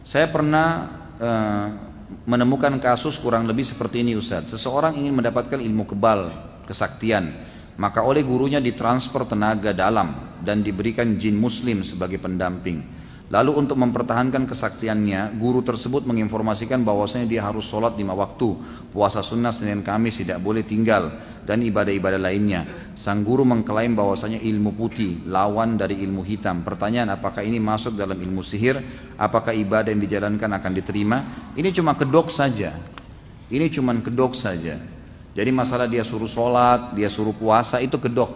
Saya pernah menemukan kasus kurang lebih seperti ini Ustaz. Seseorang ingin mendapatkan ilmu kebal, kesaktian, maka oleh gurunya ditransfer tenaga dalam dan diberikan jin muslim sebagai pendamping. Lalu untuk mempertahankan kesaktiannya, guru tersebut menginformasikan bahwasanya dia harus sholat 5 waktu, puasa sunnah Senin Kamis tidak boleh tinggal, dan ibadah-ibadah lainnya. Sang guru mengklaim bahwasanya ilmu putih lawan dari ilmu hitam. Pertanyaan, apakah ini masuk dalam ilmu sihir? Apakah ibadah yang dijalankan akan diterima? Ini cuma kedok saja. Ini cuma kedok saja. Jadi masalah dia suruh sholat, dia suruh puasa, itu kedok.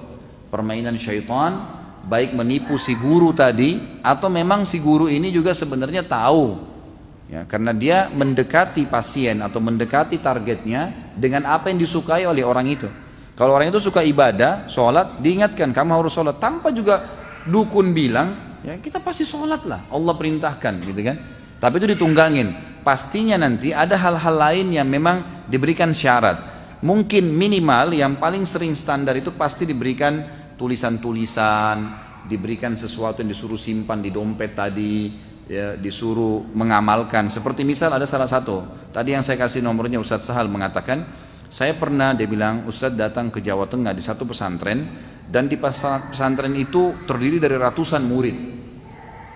Permainan syaitan, baik menipu si guru tadi atau memang si guru ini juga sebenarnya tahu ya, karena dia mendekati pasien atau mendekati targetnya dengan apa yang disukai oleh orang itu. Kalau orang itu suka ibadah, sholat, diingatkan kamu harus sholat tanpa juga dukun bilang, ya kita pasti sholat lah, Allah perintahkan gitu kan. Tapi itu ditunggangin, pastinya nanti ada hal-hal lain yang memang diberikan syarat. Mungkin minimal yang paling sering standar itu pasti diberikan tulisan-tulisan, diberikan sesuatu yang disuruh simpan di dompet tadi, ya, disuruh mengamalkan. Seperti misal ada salah satu, tadi yang saya kasih nomornya Ustadz Sahal mengatakan, saya pernah, dia bilang, Ustadz datang ke Jawa Tengah di satu pesantren, dan di pesantren itu terdiri dari ratusan murid.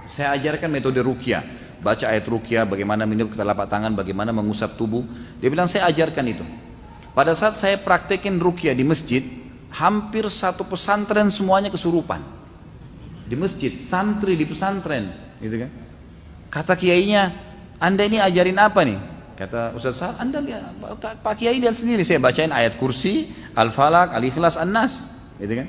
Saya ajarkan metode ruqyah, baca ayat ruqyah, bagaimana meniup ke telapak tangan, bagaimana mengusap tubuh. Dia bilang saya ajarkan itu. Pada saat saya praktekin ruqyah di masjid, hampir satu pesantren semuanya kesurupan di masjid, santri di pesantren gitu kan. Kata kiainya, Anda ini ajarin apa nih? Kata Ustaz Sahal, Anda lihat, Pak Kiai lihat sendiri, saya bacain ayat kursi, Al-Falaq, Al-Ikhlas, An-Nas gitu kan.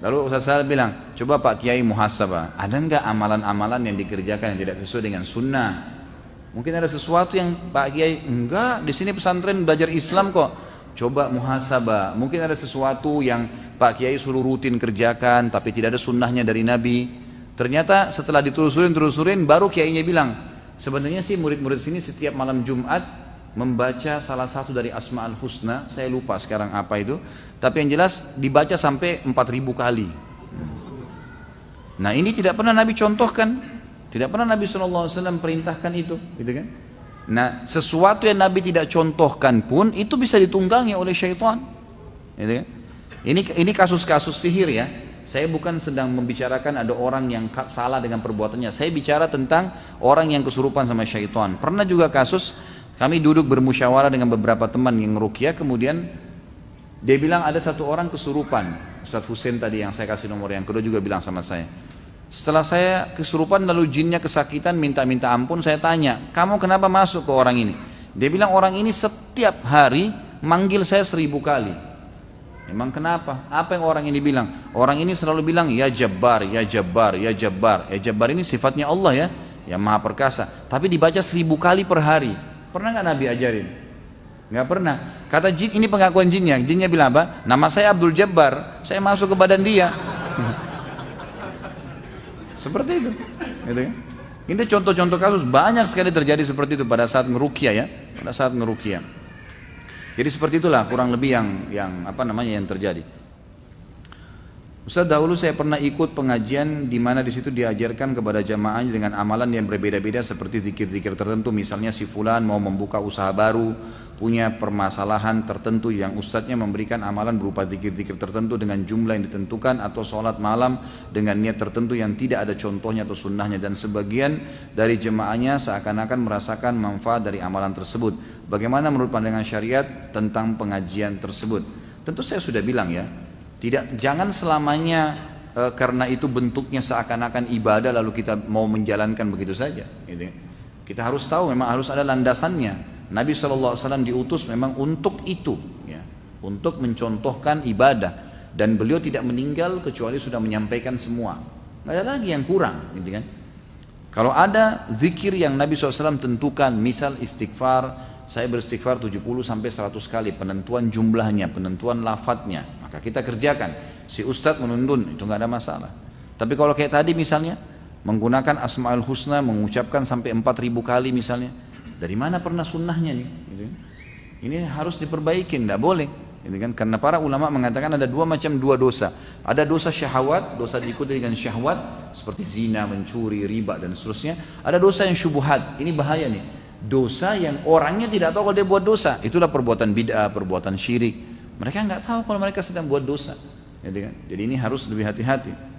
Lalu Ustaz Sahal bilang, coba Pak Kiai muhasabah, ada enggak amalan-amalan yang dikerjakan yang tidak sesuai dengan sunnah? Mungkin ada sesuatu yang Pak Kiai, enggak, di sini pesantren belajar Islam kok. Coba muhasabah, mungkin ada sesuatu yang Pak Kiai suruh rutin kerjakan tapi tidak ada sunnahnya dari Nabi. Ternyata setelah ditelusurin baru kiainya bilang, sebenarnya sih murid-murid sini setiap malam Jumat membaca salah satu dari Asma'ul Husna, saya lupa sekarang apa itu, tapi yang jelas dibaca sampai 4.000 kali. Nah ini tidak pernah Nabi contohkan, tidak pernah Nabi SAW perintahkan itu, gitu kan? Nah, sesuatu yang Nabi tidak contohkan pun itu bisa ditunggangi oleh syaitan. Gitu kan? Ini kasus-kasus sihir ya. Saya bukan sedang membicarakan ada orang yang salah dengan perbuatannya. Saya bicara tentang orang yang kesurupan sama syaitan. Pernah juga kasus kami duduk bermusyawarah dengan beberapa teman yang ruqyah, kemudian dia bilang ada satu orang kesurupan. Ustaz Hussein tadi yang saya kasih nomor yang kedua juga bilang sama saya. Setelah saya kesurupan lalu jinnya kesakitan minta-minta ampun, saya tanya, kamu kenapa masuk ke orang ini? Dia bilang orang ini setiap hari manggil saya 1000 kali. Emang kenapa? Apa yang orang ini bilang? Orang ini selalu bilang ya Jabbar, ya Jabbar, ya Jabbar. Ya Jabbar ini sifatnya Allah ya, yang Maha Perkasa. Tapi dibaca 1000 kali per hari. Pernah nggak Nabi ajarin? Nggak pernah. Kata jin, ini pengakuan jinnya. Jinnya bilang apa? Nama saya Abdul Jabbar. Saya masuk ke badan dia. Seperti itu, gitu kan? Ini contoh-contoh kasus banyak sekali terjadi seperti itu pada saat ngeruqyah ya, pada saat ngeruqyah. Jadi seperti itulah kurang lebih yang terjadi. Ustaz, dahulu saya pernah ikut pengajian di mana di situ diajarkan kepada jamaah dengan amalan yang berbeda-beda seperti zikir-zikir tertentu, misalnya si fulan mau membuka usaha baru, punya permasalahan tertentu yang ustadznya memberikan amalan berupa zikir-zikir tertentu dengan jumlah yang ditentukan atau sholat malam dengan niat tertentu yang tidak ada contohnya atau sunnahnya, dan sebagian dari jemaahnya seakan-akan merasakan manfaat dari amalan tersebut. Bagaimana menurut pandangan syariat tentang pengajian tersebut? Tentu saya sudah bilang ya, jangan selamanya karena itu bentuknya seakan-akan ibadah lalu kita mau menjalankan begitu saja gitu. Kita harus tahu memang harus ada landasannya. Nabi SAW diutus memang untuk itu ya, untuk mencontohkan ibadah, dan beliau tidak meninggal kecuali sudah menyampaikan semua, nggak ada lagi yang kurang gitu kan. Kalau ada zikir yang Nabi SAW tentukan, misal istighfar, saya beristighfar 70 sampai 100 kali, penentuan jumlahnya, penentuan lafadznya, maka kita kerjakan. Si ustadz menuntun, itu nggak ada masalah. Tapi kalau kayak tadi misalnya menggunakan Asma'ul Husna, mengucapkan sampai 4.000 kali misalnya, dari mana pernah sunnahnya nih? Ini harus diperbaiki, tidak boleh. Ini kan karena para ulama mengatakan ada dua dosa. Ada dosa syahwat, dosa diikuti dengan syahwat seperti zina, mencuri, riba dan seterusnya. Ada dosa yang syubhat. Ini bahaya nih. Dosa yang orangnya tidak tahu kalau dia buat dosa. Itulah perbuatan bid'ah, perbuatan syirik. Mereka nggak tahu kalau mereka sedang buat dosa. Jadi ini harus lebih hati-hati.